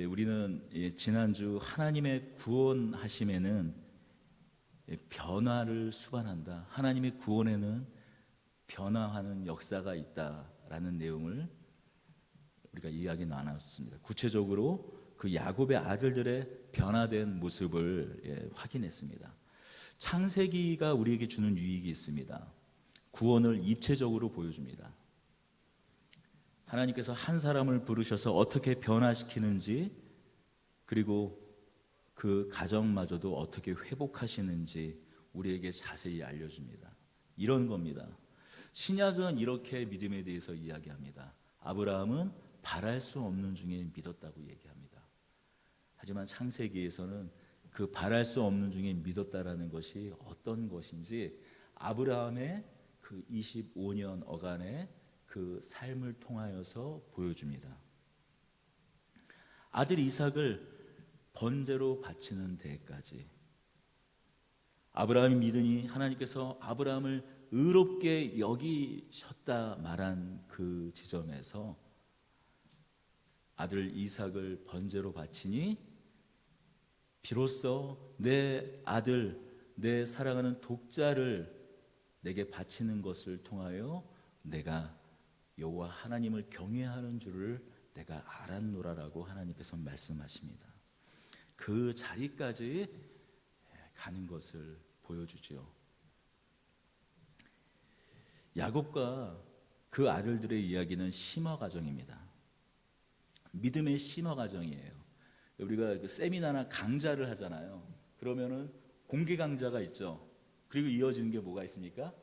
우리는 지난주 하나님의 구원하심에는 변화를 수반한다. 하나님의 구원에는 변화하는 역사가 있다라는 내용을 우리가 이야기 나눴습니다. 구체적으로 그 야곱의 아들들의 변화된 모습을 확인했습니다. 창세기가 우리에게 주는 유익이 있습니다. 구원을 입체적으로 보여줍니다. 하나님께서 한 사람을 부르셔서 어떻게 변화시키는지, 그리고 그 가정마저도 어떻게 회복하시는지 우리에게 자세히 알려줍니다. 이런 겁니다. 신약은 이렇게 믿음에 대해서 이야기합니다. 아브라함은 바랄 수 없는 중에 믿었다고 얘기합니다. 하지만 창세기에서는 그 바랄 수 없는 중에 믿었다라는 것이 어떤 것인지 아브라함의 그 25년 어간의 그 삶을 통하여서 보여줍니다. 아들 이삭을 번제로 바치는 데까지 아브라함이 믿으니 하나님께서 아브라함을 의롭게 여기셨다 말한 그 지점에서 아들 이삭을 번제로 바치니 비로소 내 아들, 내 사랑하는 독자를 내게 바치는 것을 통하여 내가 여호와 하나님을 경외하는 줄을 내가 알았노라라고 하나님께서 말씀하십니다. 그 자리까지 가는 것을 보여주죠. 야곱과 그 아들들의 이야기는 심화 과정입니다. 믿음의 심화 과정이에요. 우리가 그 세미나나 강좌를 하잖아요. 그러면은 공개 강좌가 있죠. 그리고 이어지는 게 뭐가 있습니까?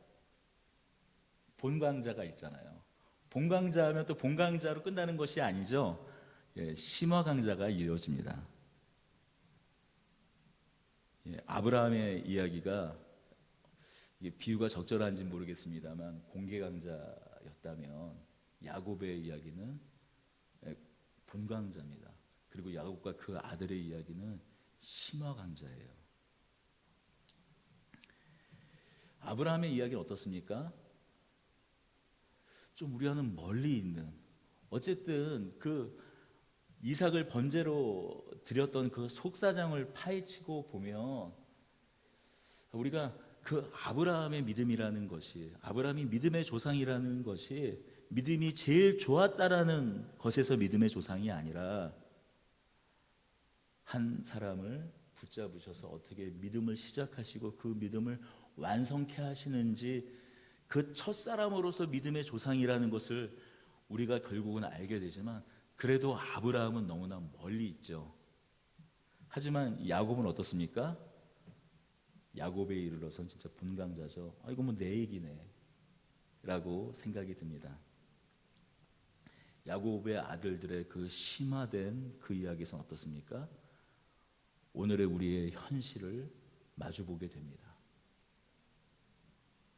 본 강좌가 있잖아요. 본 강좌하면 또 본 강좌로 끝나는 것이 아니죠. 심화 강좌가 이어집니다. 아브라함의 이야기가 비유가 적절한지 모르겠습니다만 공개 강좌였다면 야곱의 이야기는 본 강좌입니다. 그리고 야곱과 그 아들의 이야기는 심화 강좌예요. 아브라함의 이야기는 어떻습니까? 좀 우리와는 멀리 있는, 어쨌든 그 이삭을 번제로 드렸던 그 속사정을 파헤치고 보면 우리가 그 아브라함의 믿음이라는 것이, 아브라함이 믿음의 조상이라는 것이 믿음이 제일 좋았다라는 것에서 믿음의 조상이 아니라 한 사람을 붙잡으셔서 어떻게 믿음을 시작하시고 그 믿음을 완성케 하시는지, 그 첫사람으로서 믿음의 조상이라는 것을 우리가 결국은 알게 되지만 그래도 아브라함은 너무나 멀리 있죠. 하지만 야곱은 어떻습니까? 야곱에 이르러선 진짜 본강자죠. 이거 뭐 내 얘기네 라고 생각이 듭니다. 야곱의 아들들의 그 심화된 그 이야기에서는 어떻습니까? 오늘의 우리의 현실을 마주보게 됩니다.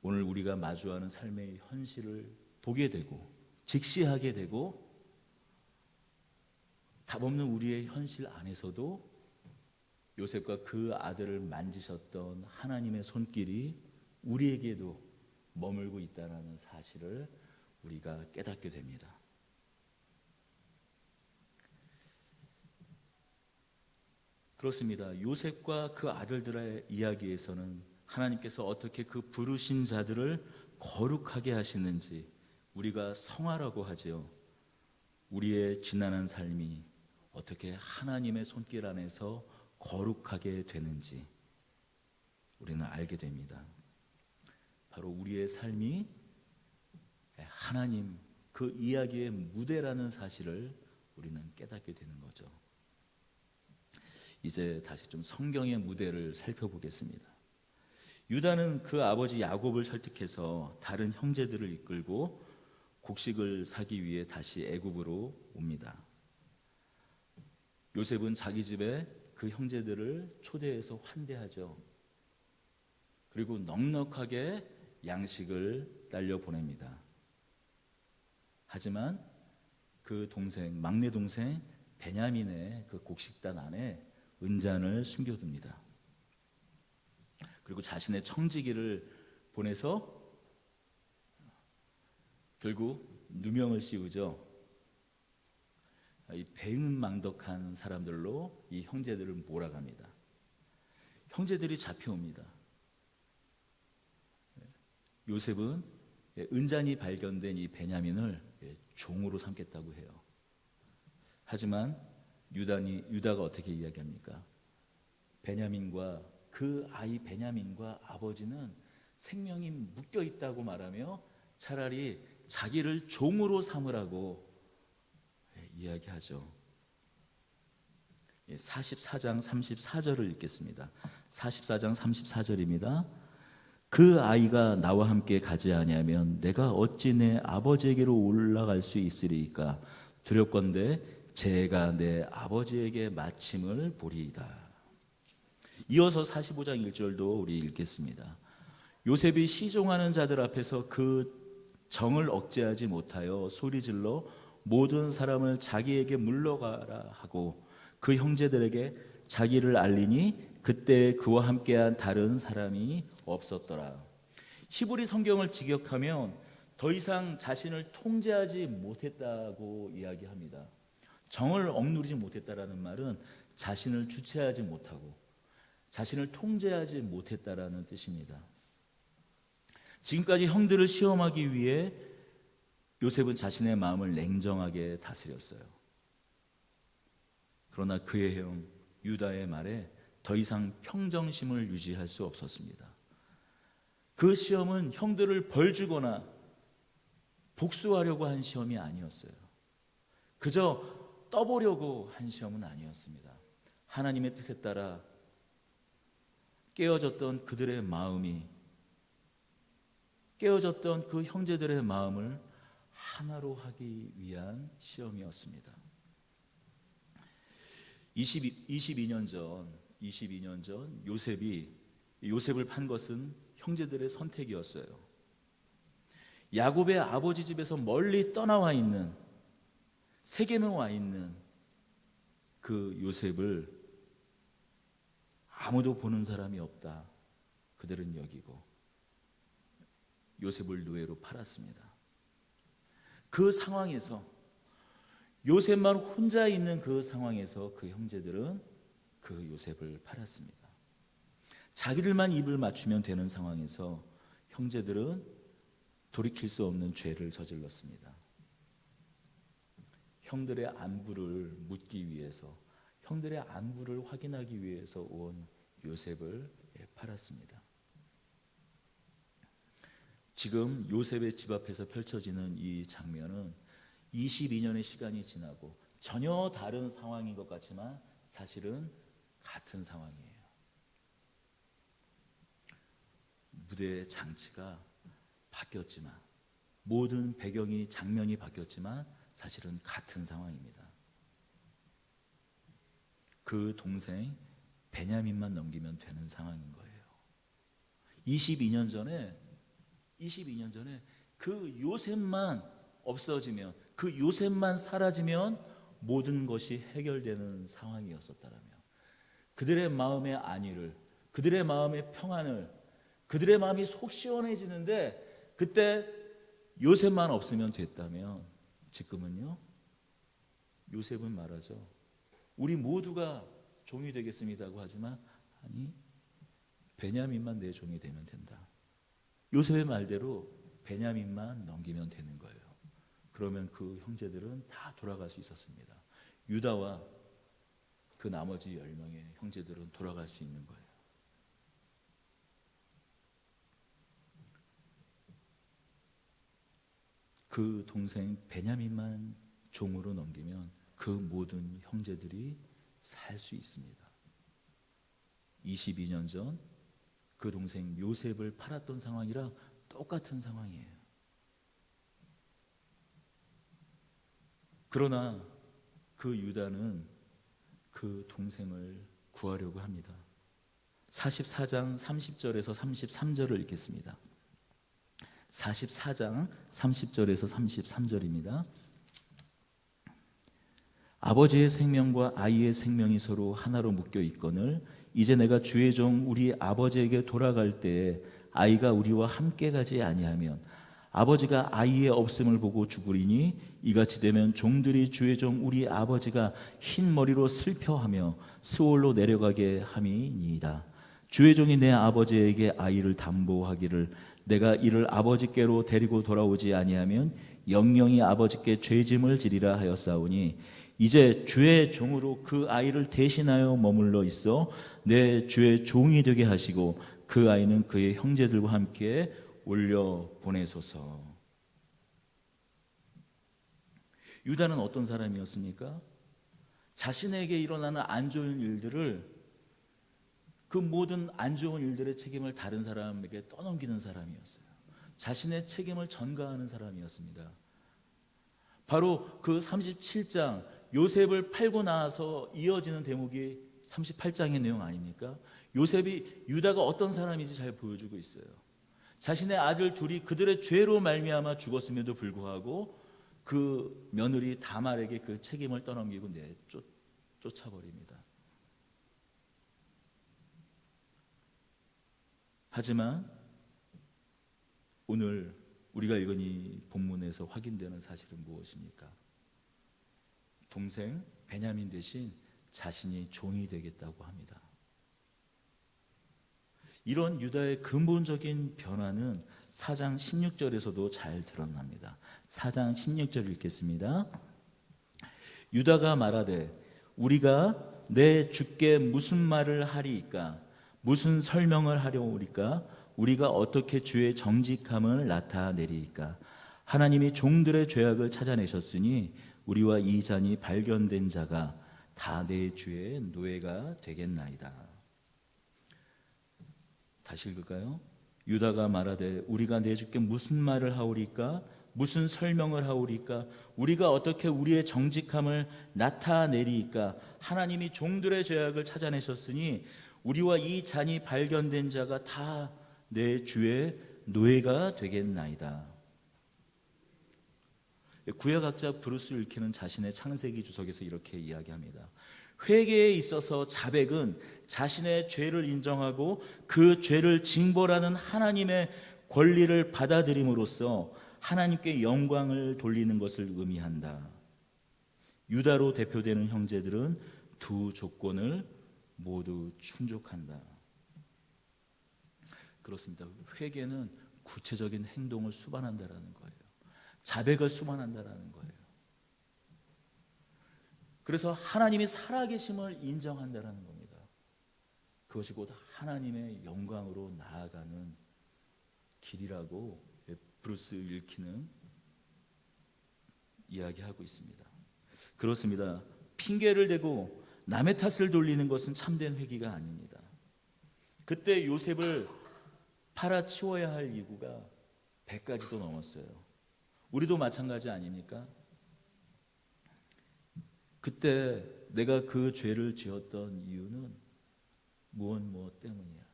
오늘 우리가 마주하는 삶의 현실을 보게 되고 직시하게 되고, 답없는 우리의 현실 안에서도 요셉과 그 아들을 만지셨던 하나님의 손길이 우리에게도 머물고 있다는 사실을 우리가 깨닫게 됩니다. 그렇습니다. 요셉과 그 아들들의 이야기에서는 하나님께서 어떻게 그 부르신 자들을 거룩하게 하시는지, 우리가 성화라고 하죠. 우리의 지난한 삶이 어떻게 하나님의 손길 안에서 거룩하게 되는지 우리는 알게 됩니다. 바로 우리의 삶이 하나님 그 이야기의 무대라는 사실을 우리는 깨닫게 되는 거죠. 이제 다시 좀 성경의 무대를 살펴보겠습니다. 유다는 그 아버지 야곱을 설득해서 다른 형제들을 이끌고 곡식을 사기 위해 다시 애굽으로 옵니다. 요셉은 자기 집에 그 형제들을 초대해서 환대하죠. 그리고 넉넉하게 양식을 딸려 보냅니다. 하지만 그 동생, 막내 동생 베냐민의 그 곡식단 안에 은잔을 숨겨둡니다. 그리고 자신의 청지기를 보내서 결국 누명을 씌우죠. 이 배은망덕한 사람들로 이 형제들을 몰아갑니다. 형제들이 잡혀옵니다. 요셉은 은잔이 발견된 이 베냐민을 종으로 삼겠다고 해요. 하지만 유다가 어떻게 이야기합니까? 베냐민과 그 아이 베냐민과 아버지는 생명이 묶여 있다고 말하며 차라리 자기를 종으로 삼으라고 이야기하죠. 44장 34절을 읽겠습니다. 44장 34절입니다. 그 아이가 나와 함께 가지 아니하면 내가 어찌 내 아버지에게로 올라갈 수 있으리이까? 두렵건대 제가 내 아버지에게 마침을 보리이다. 이어서 45장 1절도 우리 읽겠습니다. 요셉이 시종하는 자들 앞에서 그 정을 억제하지 못하여 소리질러 모든 사람을 자기에게 물러가라 하고 그 형제들에게 자기를 알리니 그때 그와 함께한 다른 사람이 없었더라. 히브리 성경을 직역하면 더 이상 자신을 통제하지 못했다고 이야기합니다. 정을 억누르지 못했다라는 말은 자신을 주체하지 못하고 자신을 통제하지 못했다라는 뜻입니다. 지금까지 형들을 시험하기 위해 요셉은 자신의 마음을 냉정하게 다스렸어요. 그러나 그의 형 유다의 말에 더 이상 평정심을 유지할 수 없었습니다. 그 시험은 형들을 벌주거나 복수하려고 한 시험이 아니었어요. 그저 떠보려고 한 시험은 아니었습니다. 하나님의 뜻에 따라 깨어졌던 그들의 마음이, 깨어졌던 그 형제들의 마음을 하나로 하기 위한 시험이었습니다. 22년 전 요셉을 판 것은 형제들의 선택이었어요. 야곱의 아버지 집에서 멀리 떠나와 있는, 세겜에 와 있는 그 요셉을 아무도 보는 사람이 없다, 그들은 여기고 요셉을 노예로 팔았습니다. 그 상황에서, 요셉만 혼자 있는 그 상황에서 그 형제들은 그 요셉을 팔았습니다. 자기들만 입을 맞추면 되는 상황에서 형제들은 돌이킬 수 없는 죄를 저질렀습니다. 형들의 안부를 묻기 위해서, 형들의 안부를 확인하기 위해서 온 요셉을 팔았습니다. 지금 요셉의 집 앞에서 펼쳐지는 이 장면은 22년의 시간이 지나고 전혀 다른 상황인 것 같지만 사실은 같은 상황이에요. 무대의 장치가 바뀌었지만, 모든 배경이, 장면이 바뀌었지만 사실은 같은 상황입니다. 그 동생 베냐민만 넘기면 되는 상황인 거예요. 22년 전에 그 요셉만 없어지면, 그 요셉만 사라지면 모든 것이 해결되는 상황이었었다라면, 그들의 마음의 안위를, 그들의 마음의 평안을, 그들의 마음이 속 시원해지는데 그때 요셉만 없으면 됐다면, 지금은요, 요셉은 말하죠. 우리 모두가 종이 되겠습니다고 하지만, 아니, 베냐민만 내 종이 되면 된다. 요셉의 말대로 베냐민만 넘기면 되는 거예요. 그러면 그 형제들은 다 돌아갈 수 있었습니다. 유다와 그 나머지 10명의 형제들은 돌아갈 수 있는 거예요. 그 동생 베냐민만 종으로 넘기면 그 모든 형제들이 살 수 있습니다. 22년 전 그 동생 요셉을 팔았던 상황이랑 똑같은 상황이에요. 그러나 그 유다는 그 동생을 구하려고 합니다. 44장 30절에서 33절을 읽겠습니다. 44장 30절에서 33절입니다. 아버지의 생명과 아이의 생명이 서로 하나로 묶여 있거늘 이제 내가 주의 종 우리 아버지에게 돌아갈 때에 아이가 우리와 함께 가지 아니하면 아버지가 아이의 없음을 보고 죽으리니 이같이 되면 종들이 주의 종 우리 아버지가 흰 머리로 슬퍼하며 수월로 내려가게 함이니이다. 주의 종이 내 아버지에게 아이를 담보하기를 내가 이를 아버지께로 데리고 돌아오지 아니하면 영영이 아버지께 죄짐을 지리라 하였사오니 이제 주의 종으로 그 아이를 대신하여 머물러 있어 내 주의 종이 되게 하시고 그 아이는 그의 형제들과 함께 올려 보내소서. 유다는 어떤 사람이었습니까? 자신에게 일어나는 안 좋은 일들을, 그 모든 안 좋은 일들의 책임을 다른 사람에게 떠넘기는 사람이었어요. 자신의 책임을 전가하는 사람이었습니다. 바로 그 37장 요셉을 팔고 나서 이어지는 대목이 38장의 내용 아닙니까? 요셉이 유다가 어떤 사람인지 잘 보여주고 있어요. 자신의 아들 둘이 그들의 죄로 말미암아 죽었음에도 불구하고 그 며느리 다말에게 그 책임을 떠넘기고 쫓아버립니다. 하지만 오늘 우리가 읽은 이 본문에서 확인되는 사실은 무엇입니까? 동생 베냐민 대신 자신이 종이 되겠다고 합니다. 이런 유다의 근본적인 변화는 4장 16절에서도 잘 드러납니다. 4장 16절 읽겠습니다. 유다가 말하되 우리가 내 주께 무슨 말을 하리이까? 무슨 설명을 하려오리까? 우리가 어떻게 주의 정직함을 나타내리이까? 하나님이 종들의 죄악을 찾아내셨으니 우리와 이 잔이 발견된 자가 다 내 주의 노예가 되겠나이다. 다시 읽을까요? 유다가 말하되 우리가 내 주께 무슨 말을 하오리까? 무슨 설명을 하오리까? 우리가 어떻게 우리의 정직함을 나타내리이까? 하나님이 종들의 죄악을 찾아내셨으니 우리와 이 잔이 발견된 자가 다 내 주의 노예가 되겠나이다. 구약학자 브루스 윌키는 자신의 창세기 주석에서 이렇게 이야기합니다. 회개에 있어서 자백은 자신의 죄를 인정하고 그 죄를 징벌하는 하나님의 권리를 받아들임으로써 하나님께 영광을 돌리는 것을 의미한다. 유다로 대표되는 형제들은 두 조건을 모두 충족한다. 그렇습니다. 회개는 구체적인 행동을 수반한다라는 거예요. 자백을 수반한다라는 거예요. 그래서 하나님이 살아계심을 인정한다라는 겁니다. 그것이 곧 하나님의 영광으로 나아가는 길이라고 브루스 윌키는 이야기하고 있습니다. 그렇습니다. 핑계를 대고 남의 탓을 돌리는 것은 참된 회개가 아닙니다. 그때 요셉을 팔아치워야 할 이유가 100가지도 넘었어요. 우리도 마찬가지 아닙니까? 그때 내가 그 죄를 지었던 이유는 무엇 때문이야.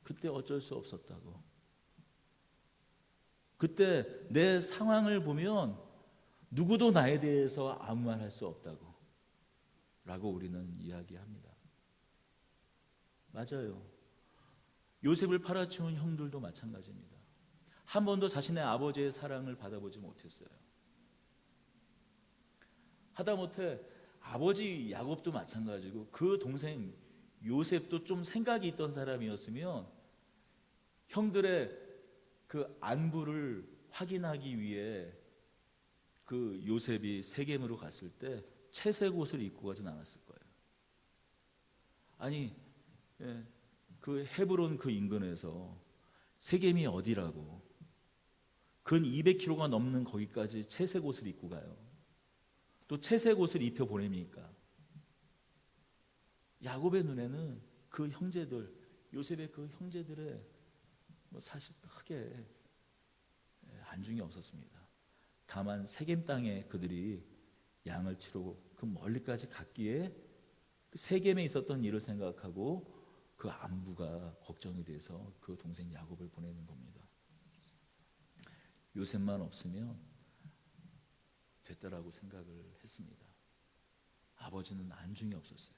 그때 어쩔 수 없었다고. 그때 내 상황을 보면 누구도 나에 대해서 아무 말 할 수 없다고 라고 우리는 이야기합니다. 맞아요. 요셉을 팔아치운 형들도 마찬가지입니다. 한 번도 자신의 아버지의 사랑을 받아보지 못했어요. 하다못해 아버지 야곱도 마찬가지고 그 동생 요셉도 좀 생각이 있던 사람이었으면 형들의 그 안부를 확인하기 위해 그 요셉이 세겜으로 갔을 때 채색 옷을 입고 가진 않았을 거예요. 아니, 그 헤브론 그 인근에서 세겜이 어디라고 근 200km가 넘는 거기까지 채색 옷을 입고 가요. 또 채색 옷을 입혀 보냅니까? 야곱의 눈에는 그 형제들, 요셉의 그 형제들의 사실 크게 안중이 없었습니다. 다만 세겜 땅에 그들이 양을 치르고 그 멀리까지 갔기에 세겜에 있었던 일을 생각하고 그 안부가 걱정이 돼서 그 동생 야곱을 보내는 겁니다. 요셉만 없으면 됐다라고 생각을 했습니다. 아버지는 안중이 없었어요.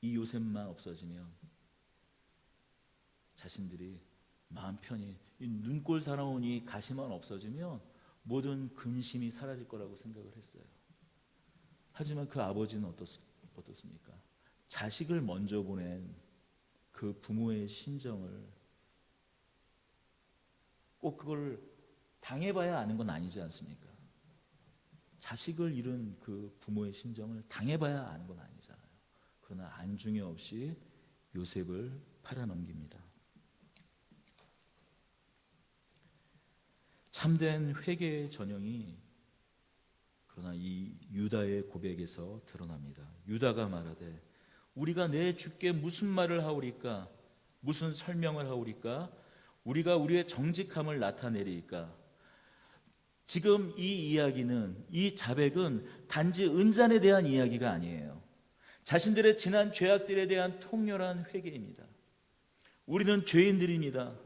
이 요셉만 없어지면 자신들이 마음 편히 이 눈꼴 사나우니 가시만 없어지면 모든 근심이 사라질 거라고 생각을 했어요. 하지만 그 아버지는 어떻습니까? 자식을 먼저 보낸 그 부모의 심정을 꼭 그걸 당해봐야 아는 건 아니지 않습니까? 자식을 잃은 그 부모의 심정을 당해봐야 아는 건 아니잖아요. 그러나 안중에 없이 요셉을 팔아넘깁니다. 참된 회개의 전형이 그러나 이 유다의 고백에서 드러납니다. 유다가 말하되 우리가 내 주께 무슨 말을 하오리까? 무슨 설명을 하오리까? 우리가 우리의 정직함을 나타내리까? 지금 이 이야기는, 이 자백은 단지 은잔에 대한 이야기가 아니에요. 자신들의 지난 죄악들에 대한 통렬한 회개입니다. 우리는 죄인들입니다.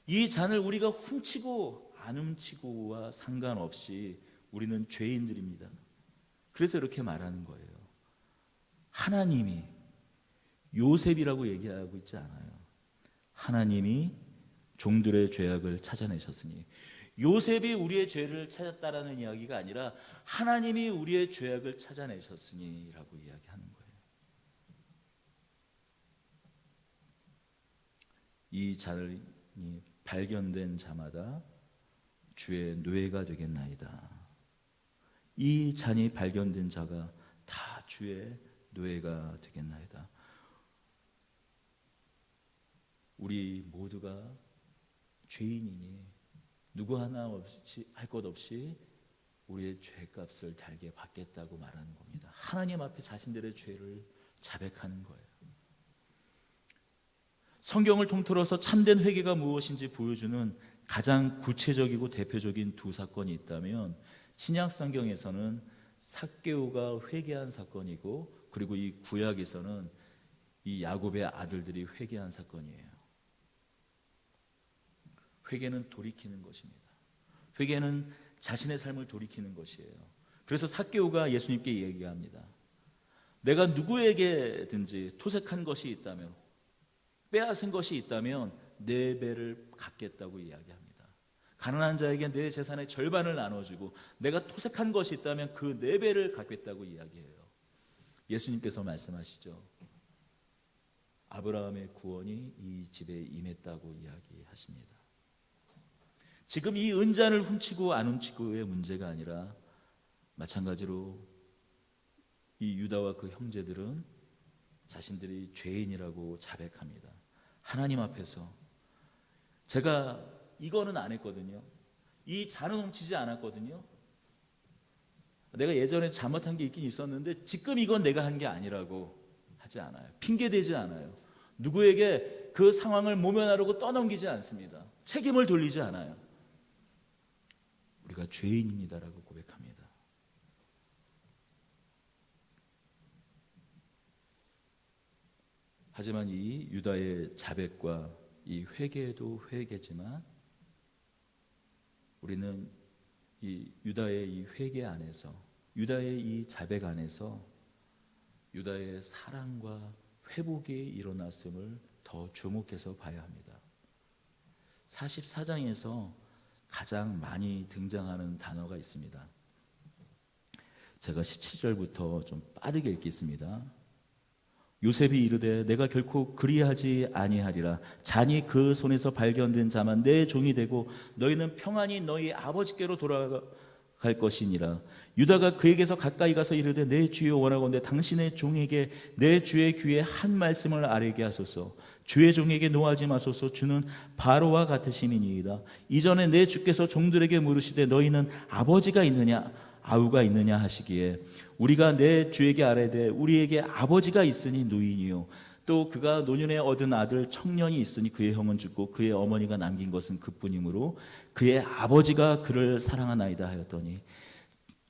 이 잔을 우리가 훔치고 안 훔치고와 상관없이 우리는 죄인들입니다. 그래서 이렇게 말하는 거예요. 하나님이, 요셉이라고 얘기하고 있지 않아요. 하나님이 종들의 죄악을 찾아내셨으니, 요셉이 우리의 죄를 찾았다라는 이야기가 아니라 하나님이 우리의 죄악을 찾아내셨으니라고 이야기하는 거예요. 이 잔이 발견된 자마다 주의 노예가 되겠나이다. 이 잔이 발견된 자가 다 주의 노예가 되겠나이다. 우리 모두가 죄인이니 누구 하나 없이 할 것 없이 우리의 죄값을 달게 받겠다고 말하는 겁니다. 하나님 앞에 자신들의 죄를 자백하는 거예요. 성경을 통틀어서 참된 회개가 무엇인지 보여주는 가장 구체적이고 대표적인 두 사건이 있다면 신약 성경에서는 삭개오가 회개한 사건이고, 그리고 이 구약에서는 이 야곱의 아들들이 회개한 사건이에요. 회개는 돌이키는 것입니다. 회개는 자신의 삶을 돌이키는 것이에요. 그래서 삭개오가 예수님께 얘기합니다. 내가 누구에게든지 토색한 것이 있다면, 빼앗은 것이 있다면 네 배를 갚겠다고 이야기합니다. 가난한 자에게 내 재산의 절반을 나눠주고 내가 토색한 것이 있다면 그 네 배를 갚겠다고 이야기해요. 예수님께서 말씀하시죠. 아브라함의 구원이 이 집에 임했다고 이야기하십니다. 지금 이 은잔을 훔치고 안 훔치고의 문제가 아니라 마찬가지로 이 유다와 그 형제들은 자신들이 죄인이라고 자백합니다. 하나님 앞에서 제가 이거는 안 했거든요. 이 잔은 훔치지 않았거든요. 내가 예전에 잘못한 게 있긴 있었는데 지금 이건 내가 한 게 아니라고 하지 않아요. 핑계대지 않아요. 누구에게 그 상황을 모면하려고 떠넘기지 않습니다. 책임을 돌리지 않아요. 우리가 죄인입니다라고 고백합니다. 하지만 이 유다의 자백과 이 회개도 회개지만 우리는 이 유다의 이 회개 안에서, 유다의 이 자백 안에서 유다의 사랑과 회복이 일어났음을 더 주목해서 봐야 합니다. 44장에서 가장 많이 등장하는 단어가 있습니다. 제가 17절부터 좀 빠르게 읽겠습니다. 요셉이 이르되 내가 결코 그리하지 아니하리라. 잔이 그 손에서 발견된 자만 내 종이 되고 너희는 평안히 너희 아버지께로 돌아갈 것이니라. 유다가 그에게서 가까이 가서 이르되 내 주여 원하건대 당신의 종에게 내 주의 귀에 한 말씀을 아뢰게 하소서. 주의 종에게 노하지 마소서. 주는 바로와 같으심이니이다. 이전에 내 주께서 종들에게 물으시되 너희는 아버지가 있느냐 아우가 있느냐 하시기에 우리가 내 주에게 아뢰되 우리에게 아버지가 있으니 누이니요 또 그가 노년에 얻은 아들 청년이 있으니 그의 형은 죽고 그의 어머니가 남긴 것은 그뿐이므로 그의 아버지가 그를 사랑하나이다 하였더니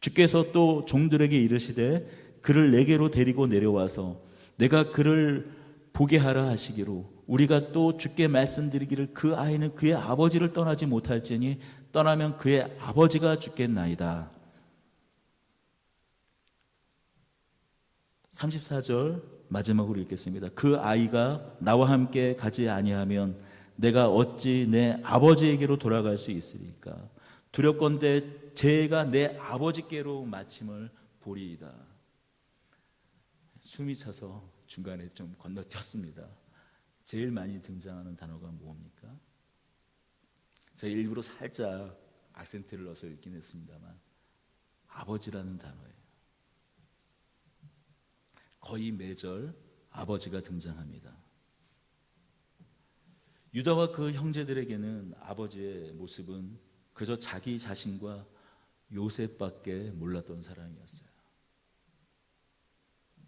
주께서 또 종들에게 이르시되 그를 내게로 데리고 내려와서 내가 그를 보게 하라 하시기로 우리가 또 주께 말씀드리기를 그 아이는 그의 아버지를 떠나지 못할지니 떠나면 그의 아버지가 죽겠나이다. 34절 마지막으로 읽겠습니다. 그 아이가 나와 함께 가지 아니하면 내가 어찌 내 아버지에게로 돌아갈 수 있으리까? 두렵건대 제가 내 아버지께로 마침을 보리이다. 숨이 차서 중간에 좀 건너뛰었습니다. 제일 많이 등장하는 단어가 뭡니까? 제가 일부러 살짝 악센트를 넣어서 읽긴 했습니다만 아버지라는 단어예요. 거의 매절 아버지가 등장합니다. 유다와 그 형제들에게는 아버지의 모습은 그저 자기 자신과 요셉밖에 몰랐던 사람이었어요.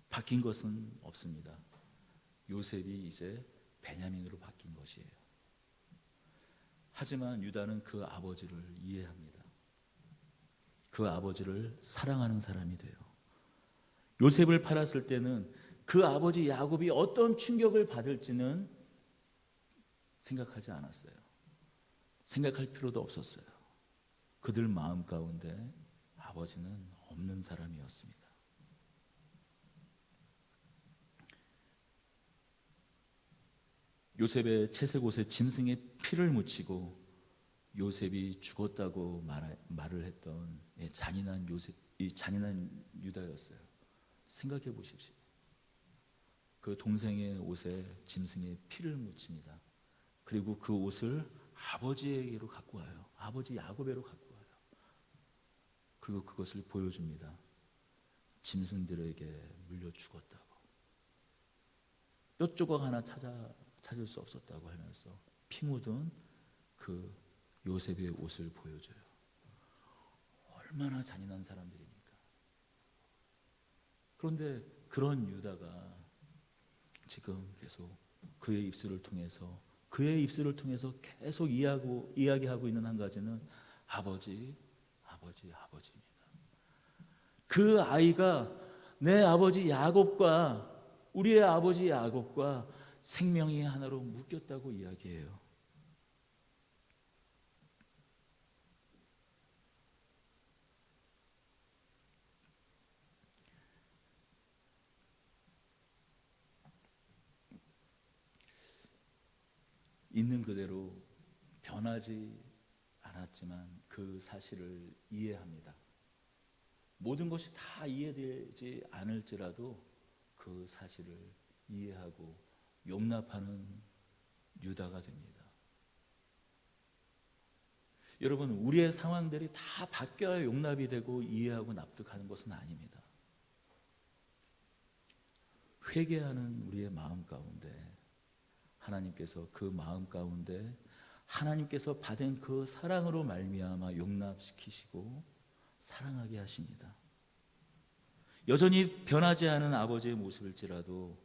바뀐 것은 없습니다. 요셉이 이제 베냐민으로 바뀐 것이에요. 하지만 유다는 그 아버지를 이해합니다. 그 아버지를 사랑하는 사람이 돼요. 요셉을 팔았을 때는 그 아버지 야곱이 어떤 충격을 받을지는 생각하지 않았어요. 생각할 필요도 없었어요. 그들 마음 가운데 아버지는 없는 사람이었습니다. 요셉의 채색옷에 짐승의 피를 묻히고 요셉이 죽었다고 말을 했던 잔인한 요셉, 이 잔인한 유다였어요. 생각해 보십시오. 그 동생의 옷에 짐승의 피를 묻힙니다. 그리고 그 옷을 아버지에게로 갖고 와요. 아버지 야곱에로 갖고 와요. 그리고 그것을 보여줍니다. 짐승들에게 물려 죽었다고. 뼈 조각 하나 찾을 수 없었다고 하면서 피 묻은 그 요셉의 옷을 보여줘요. 얼마나 잔인한 사람들입니까? 그런데 그런 유다가 지금 계속 그의 입술을 통해서 계속 이야기하고 있는 한 가지는 아버지, 아버지, 아버지입니다. 그 아이가 내 아버지 야곱과 우리의 아버지 야곱과 생명이 하나로 묶였다고 이야기해요. 있는 그대로 변하지 않았지만 그 사실을 이해합니다. 모든 것이 다 이해되지 않을지라도 그 사실을 이해하고 용납하는 유다가 됩니다. 여러분, 우리의 상황들이 다 바뀌어야 용납이 되고 이해하고 납득하는 것은 아닙니다. 회개하는 우리의 마음 가운데 하나님께서 그 마음 가운데 하나님께서 받은 그 사랑으로 말미암아 용납시키시고 사랑하게 하십니다. 여전히 변하지 않은 아버지의 모습일지라도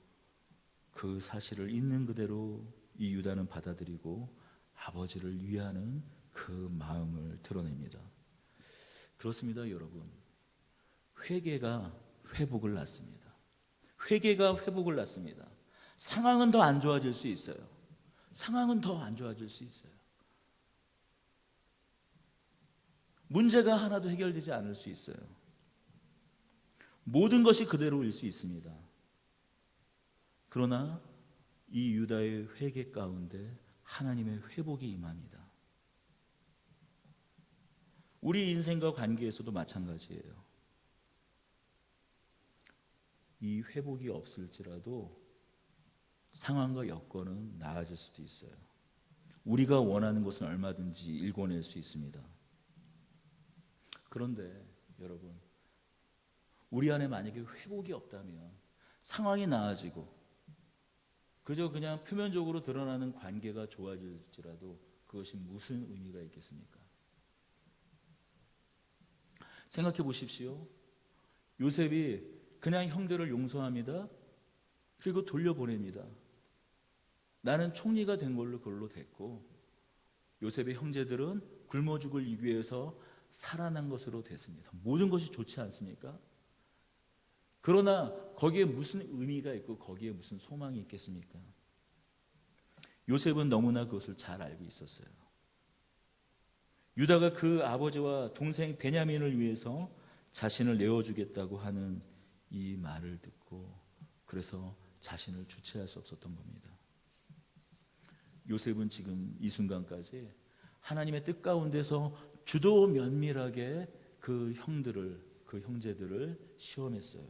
그 사실을 있는 그대로 이 유다는 받아들이고 아버지를 위하는 그 마음을 드러냅니다. 그렇습니다, 여러분. 회개가 회복을 낳습니다. 회개가 회복을 낳습니다. 상황은 더 안 좋아질 수 있어요. 상황은 더 안 좋아질 수 있어요. 문제가 하나도 해결되지 않을 수 있어요. 모든 것이 그대로일 수 있습니다. 그러나 이 유다의 회개 가운데 하나님의 회복이 임합니다. 우리 인생과 관계에서도 마찬가지예요. 이 회복이 없을지라도 상황과 여건은 나아질 수도 있어요. 우리가 원하는 것은 얼마든지 일궈낼 수 있습니다. 그런데 여러분, 우리 안에 만약에 회복이 없다면 상황이 나아지고 그저 그냥 표면적으로 드러나는 관계가 좋아질지라도 그것이 무슨 의미가 있겠습니까? 생각해 보십시오. 요셉이 그냥 형들을 용서합니다. 그리고 돌려보냅니다. 나는 총리가 된 걸로 그걸로 됐고 요셉의 형제들은 굶어 죽을 위기에서 살아난 것으로 됐습니다. 모든 것이 좋지 않습니까? 그러나 거기에 무슨 의미가 있고 거기에 무슨 소망이 있겠습니까? 요셉은 너무나 그것을 잘 알고 있었어요. 유다가 그 아버지와 동생 베냐민을 위해서 자신을 내어주겠다고 하는 이 말을 듣고 그래서 자신을 주체할 수 없었던 겁니다. 요셉은 지금 이 순간까지 하나님의 뜻 가운데서 주도 면밀하게 그 형제들을 시험했어요.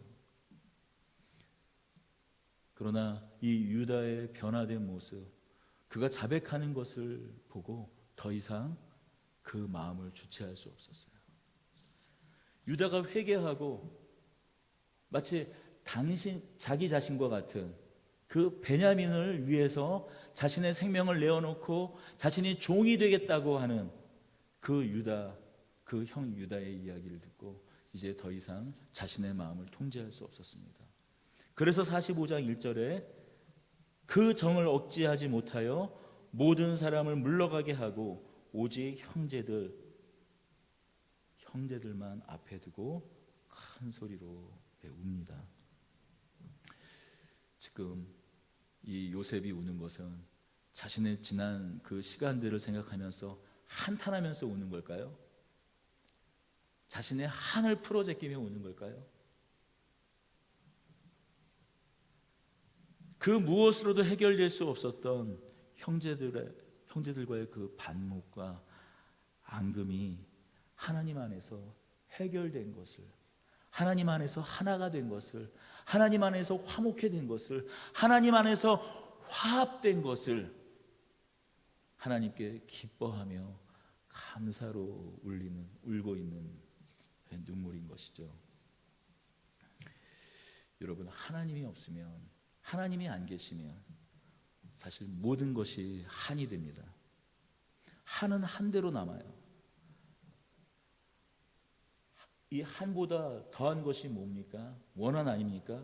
그러나 이 유다의 변화된 모습, 그가 자백하는 것을 보고 더 이상 그 마음을 주체할 수 없었어요. 유다가 회개하고 마치 자기 자신과 같은 그 베냐민을 위해서 자신의 생명을 내어놓고 자신이 종이 되겠다고 하는 그 형 유다의 이야기를 듣고 이제 더 이상 자신의 마음을 통제할 수 없었습니다. 그래서 45장 1절에 그 정을 억제하지 못하여 모든 사람을 물러가게 하고 오직 형제들만 앞에 두고 큰 소리로 웁니다. 지금 이 요셉이 우는 것은 자신의 지난 그 시간들을 생각하면서 한탄하면서 우는 걸까요? 자신의 한을 풀어제끼며 우는 걸까요? 그 무엇으로도 해결될 수 없었던 형제들과의 그 반목과 앙금이 하나님 안에서 해결된 것을, 하나님 안에서 하나가 된 것을, 하나님 안에서 화목해진 것을, 하나님 안에서 화합된 것을 하나님께 기뻐하며 감사로 울고 있는 눈물인 것이죠. 여러분, 하나님이 없으면, 하나님이 안 계시면 사실 모든 것이 한이 됩니다. 한은 한대로 남아요. 이 한보다 더한 것이 뭡니까? 원한 아닙니까?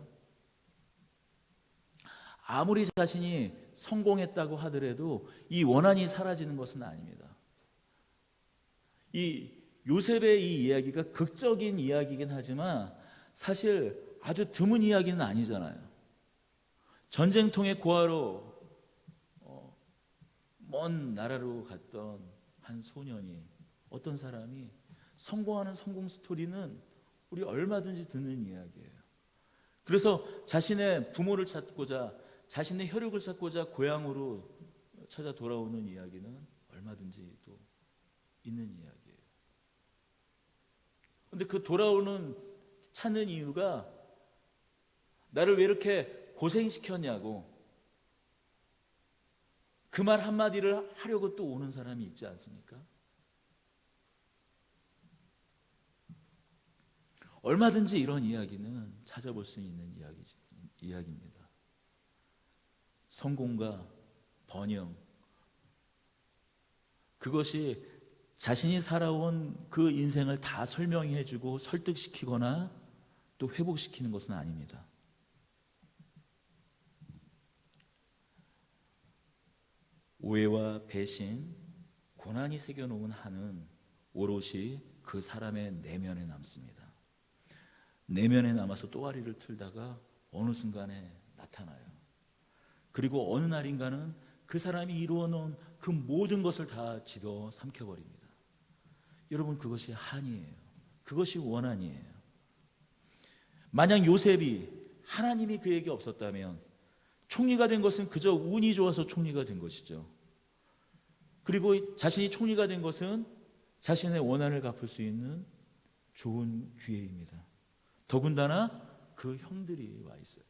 아무리 자신이 성공했다고 하더라도 이 원한이 사라지는 것은 아닙니다. 이 요셉의 이 이야기가 극적인 이야기이긴 하지만 사실 아주 드문 이야기는 아니잖아요. 전쟁통에 구하러 먼 나라로 갔던 한 소년이, 어떤 사람이 성공하는 성공 스토리는 우리 얼마든지 듣는 이야기예요. 그래서 자신의 부모를 찾고자, 자신의 혈육을 찾고자 고향으로 찾아 돌아오는 이야기는 얼마든지 또 있는 이야기예요. 그런데 그 찾는 이유가 나를 왜 이렇게 고생시켰냐고, 그 말 한마디를 하려고 또 오는 사람이 있지 않습니까? 얼마든지 이런 이야기는 찾아볼 수 있는 이야기입니다. 성공과 번영, 그것이 자신이 살아온 그 인생을 다 설명해주고 설득시키거나 또 회복시키는 것은 아닙니다. 오해와 배신, 고난이 새겨놓은 한은 오롯이 그 사람의 내면에 남습니다. 내면에 남아서 또아리를 틀다가 어느 순간에 나타나요. 그리고 어느 날인가는 그 사람이 이루어놓은 그 모든 것을 다 집어 삼켜버립니다. 여러분, 그것이 한이에요. 그것이 원한이에요. 만약 요셉이 하나님이 그에게 없었다면 총리가 된 것은 그저 운이 좋아서 총리가 된 것이죠. 그리고 자신이 총리가 된 것은 자신의 원한을 갚을 수 있는 좋은 기회입니다. 더군다나 그 형들이 와 있어요.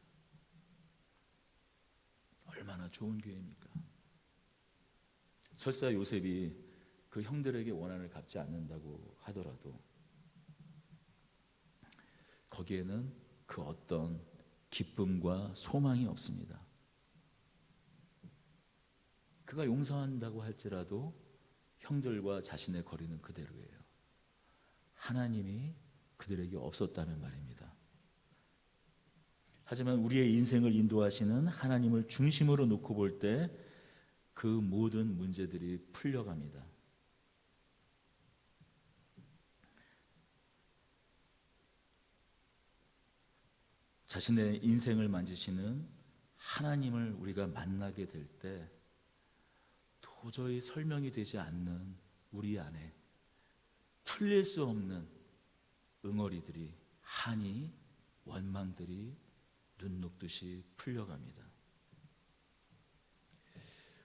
얼마나 좋은 기회입니까? 설사 요셉이 그 형들에게 원한을 갚지 않는다고 하더라도 거기에는 그 어떤 기쁨과 소망이 없습니다. 그가 용서한다고 할지라도 형들과 자신의 거리는 그대로예요. 하나님이 그들에게 없었다는 말입니다. 하지만 우리의 인생을 인도하시는 하나님을 중심으로 놓고 볼 때 그 모든 문제들이 풀려갑니다. 자신의 인생을 만지시는 하나님을 우리가 만나게 될 때 도저히 설명이 되지 않는 우리 안에 풀릴 수 없는 응어리들이, 한이, 원망들이 눈 녹듯이 풀려갑니다.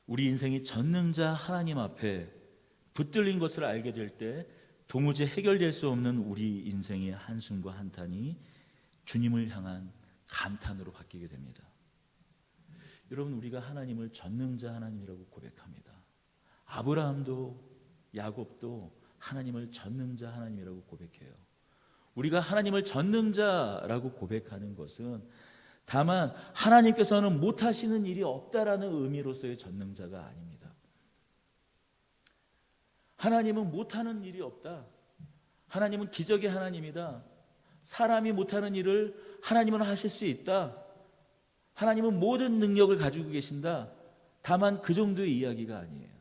우리 인생이 전능자 하나님 앞에 붙들린 것을 알게 될 때 도무지 해결될 수 없는 우리 인생의 한숨과 한탄이 주님을 향한 감탄으로 바뀌게 됩니다. 여러분, 우리가 하나님을 전능자 하나님이라고 고백합니다. 아브라함도 야곱도 하나님을 전능자 하나님이라고 고백해요. 우리가 하나님을 전능자라고 고백하는 것은 다만 하나님께서는 못하시는 일이 없다라는 의미로서의 전능자가 아닙니다. 하나님은 못하는 일이 없다. 하나님은 기적의 하나님이다. 사람이 못하는 일을 하나님은 하실 수 있다. 하나님은 모든 능력을 가지고 계신다. 다만 그 정도의 이야기가 아니에요.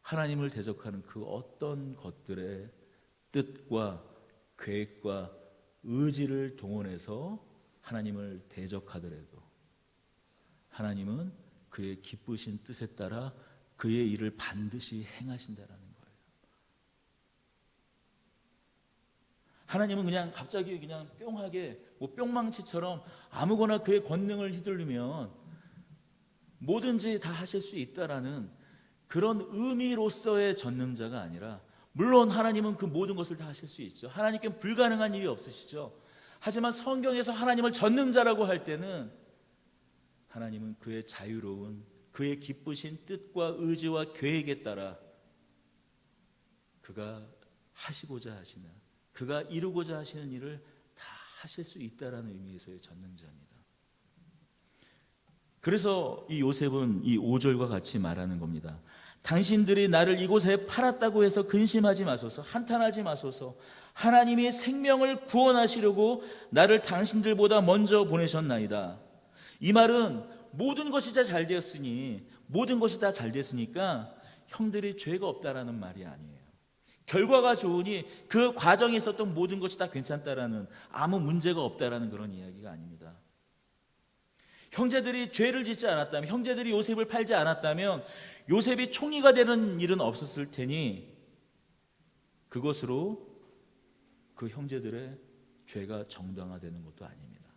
하나님을 대적하는 그 어떤 것들의 뜻과 계획과 의지를 동원해서 하나님을 대적하더라도 하나님은 그의 기쁘신 뜻에 따라 그의 일을 반드시 행하신다라는 거예요. 하나님은 그냥 갑자기 그냥 뿅하게 뿅망치처럼 아무거나 그의 권능을 휘둘르면 뭐든지 다 하실 수 있다라는 그런 의미로서의 전능자가 아니라, 물론 하나님은 그 모든 것을 다 하실 수 있죠. 하나님께 불가능한 일이 없으시죠. 하지만 성경에서 하나님을 전능자라고 할 때는 하나님은 그의 자유로운 그의 기쁘신 뜻과 의지와 계획에 따라 그가 하시고자 하시는, 그가 이루고자 하시는 일을 다 하실 수 있다라는 의미에서의 전능자입니다. 그래서 이 요셉은 이 5절과 같이 말하는 겁니다. 당신들이 나를 이곳에 팔았다고 해서 근심하지 마소서, 한탄하지 마소서. 하나님이 생명을 구원하시려고 나를 당신들보다 먼저 보내셨나이다. 이 말은 모든 것이 다 잘 되었으니, 모든 것이 다 잘 됐으니까 형들이 죄가 없다라는 말이 아니에요. 결과가 좋으니 그 과정에 있었던 모든 것이 다 괜찮다라는, 아무 문제가 없다라는 그런 이야기가 아닙니다. 형제들이 죄를 짓지 않았다면, 형제들이 요셉을 팔지 않았다면 요셉이 총리가 되는 일은 없었을 테니 그것으로 그 형제들의 죄가 정당화되는 것도 아닙니다.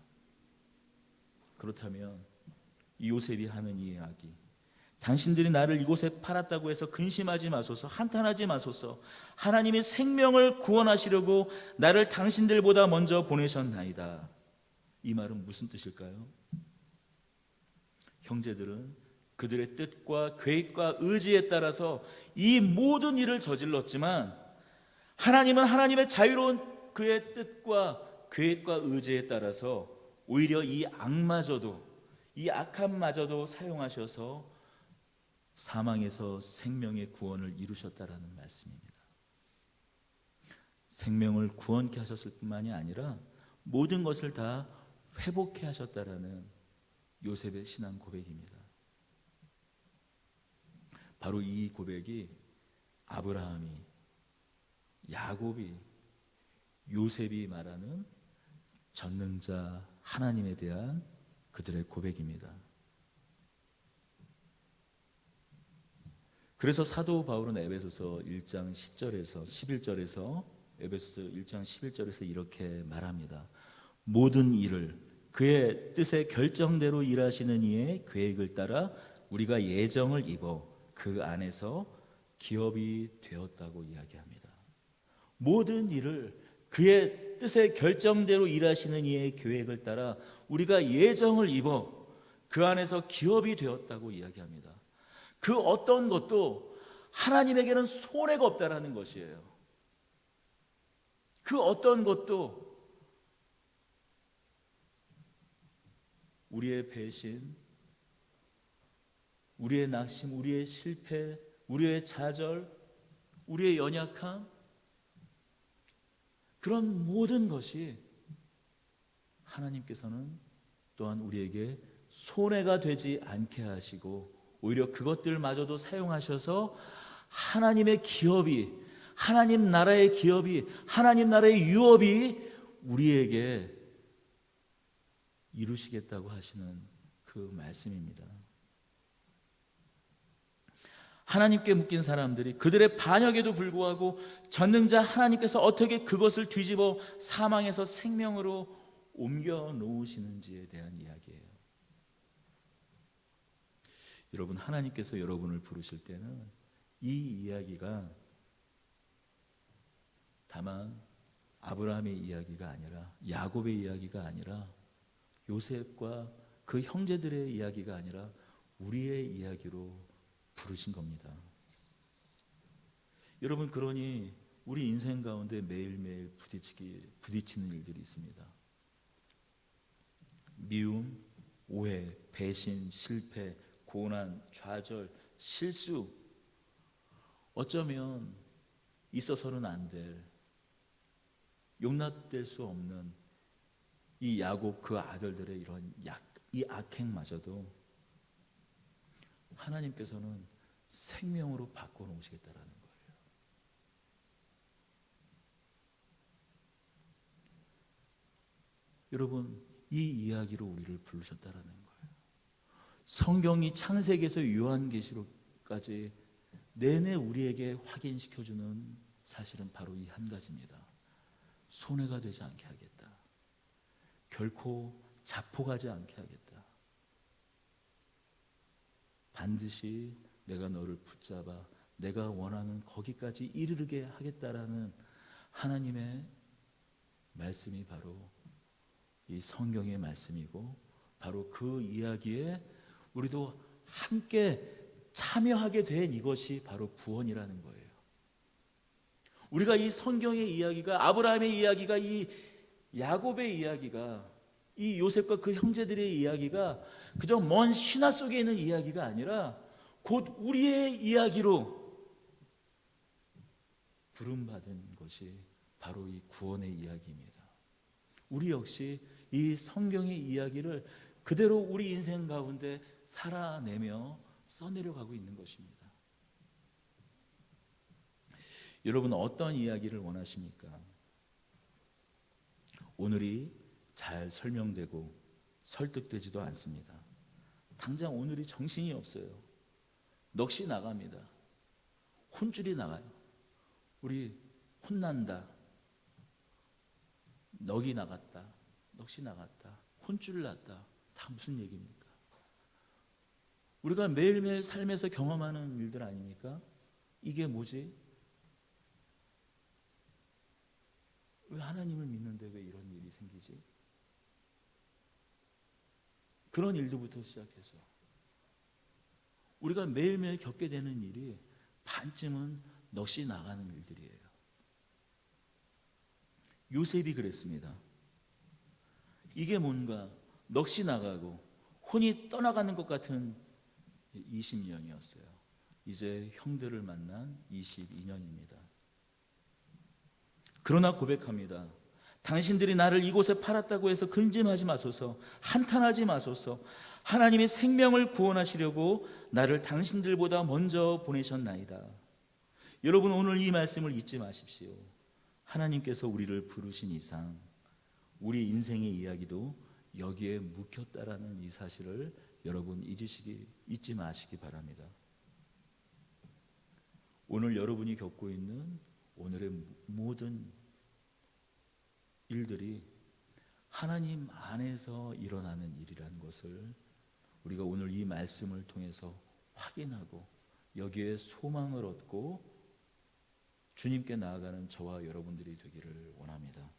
그렇다면 이 요셉이 하는 이 이야기, 당신들이 나를 이곳에 팔았다고 해서 근심하지 마소서, 한탄하지 마소서. 하나님이 생명을 구원하시려고 나를 당신들보다 먼저 보내셨나이다. 이 말은 무슨 뜻일까요? 형제들은 그들의 뜻과 계획과 의지에 따라서 이 모든 일을 저질렀지만 하나님은 하나님의 자유로운 그의 뜻과 계획과 의지에 따라서 오히려 이 악마저도, 이 악함마저도 사용하셔서 사망에서 생명의 구원을 이루셨다라는 말씀입니다. 생명을 구원케 하셨을 뿐만이 아니라 모든 것을 다 회복케 하셨다라는 요셉의 신앙 고백입니다. 바로 이 고백이 아브라함이, 야곱이, 요셉이 말하는 전능자 하나님에 대한 그들의 고백입니다. 그래서 사도 바울은 에베소서 1장 10절에서 11절에서 에베소서 1장 11절에서 이렇게 말합니다. 모든 일을 그의 뜻의 결정대로 일하시는 이의 계획을 따라 우리가 예정을 입어 그 안에서 기업이 되었다고 이야기합니다. 모든 일을 그의 뜻의 결정대로 일하시는 이의 계획을 따라 우리가 예정을 입어 그 안에서 기업이 되었다고 이야기합니다. 그 어떤 것도 하나님에게는 손해가 없다라는 것이에요. 그 어떤 것도 우리의 배신, 우리의 낙심, 우리의 실패, 우리의 좌절, 우리의 연약함, 그런 모든 것이 하나님께서는 또한 우리에게 손해가 되지 않게 하시고 오히려 그것들마저도 사용하셔서 하나님의 기업이, 하나님 나라의 기업이, 하나님 나라의 유업이 우리에게 이루시겠다고 하시는 그 말씀입니다. 하나님께 묶인 사람들이 그들의 반역에도 불구하고 전능자 하나님께서 어떻게 그것을 뒤집어 사망에서 생명으로 옮겨 놓으시는지에 대한 이야기예요. 여러분, 하나님께서 여러분을 부르실 때는 이 이야기가 다만 아브라함의 이야기가 아니라, 야곱의 이야기가 아니라, 요셉과 그 형제들의 이야기가 아니라 우리의 이야기로 부르신 겁니다. 여러분, 그러니 우리 인생 가운데 매일매일 부딪히는 일들이 있습니다. 미움, 오해, 배신, 실패, 고난, 좌절, 실수, 어쩌면 있어서는 안 될, 용납될 수 없는 이 야곱 그 아들들의 이런 이 악행마저도 하나님께서는 생명으로 바꿔놓으시겠다라는 거예요. 여러분, 이 이야기로 우리를 부르셨다라는 거예요. 성경이 창세기에서 요한계시록까지 내내 우리에게 확인시켜주는 사실은 바로 이 한 가지입니다. 손해가 되지 않게 하겠다. 결코 자포가지 않게 하겠다. 반드시 내가 너를 붙잡아 내가 원하는 거기까지 이르게 하겠다라는 하나님의 말씀이 바로 이 성경의 말씀이고, 바로 그 이야기에 우리도 함께 참여하게 된 이것이 바로 구원이라는 거예요. 우리가 이 성경의 이야기가, 아브라함의 이야기가, 이 야곱의 이야기가, 이 요셉과 그 형제들의 이야기가 그저 먼 신화 속에 있는 이야기가 아니라 곧 우리의 이야기로 부름받은 것이 바로 이 구원의 이야기입니다. 우리 역시 이 성경의 이야기를 그대로 우리 인생 가운데 살아내며 써내려가고 있는 것입니다. 여러분, 어떤 이야기를 원하십니까? 오늘이 잘 설명되고 설득되지도 않습니다. 당장 오늘이 정신이 없어요. 넋이 나갑니다. 혼줄이 나가요. 우리 혼난다, 넋이 나갔다, 넋이 나갔다, 혼줄 났다, 다 무슨 얘기입니까? 우리가 매일매일 삶에서 경험하는 일들 아닙니까? 이게 뭐지? 왜 하나님을 믿는데 왜 이런 일이 생기지? 그런 일들부터 시작해서 우리가 매일매일 겪게 되는 일이 반쯤은 넋이 나가는 일들이에요. 요셉이 그랬습니다. 이게 뭔가 넋이 나가고 혼이 떠나가는 것 같은 20년이었어요. 이제 형들을 만난 22년입니다. 그러나 고백합니다. 당신들이 나를 이곳에 팔았다고 해서 근심하지 마소서, 한탄하지 마소서. 하나님이 생명을 구원하시려고 나를 당신들보다 먼저 보내셨나이다. 여러분, 오늘 이 말씀을 잊지 마십시오. 하나님께서 우리를 부르신 이상 우리 인생의 이야기도 여기에 묵혔다라는 이 사실을 여러분 잊지 마시기 바랍니다. 오늘 여러분이 겪고 있는 오늘의 모든 일들이 하나님 안에서 일어나는 일이라는 것을 우리가 오늘 이 말씀을 통해서 확인하고 여기에 소망을 얻고 주님께 나아가는 저와 여러분들이 되기를 원합니다.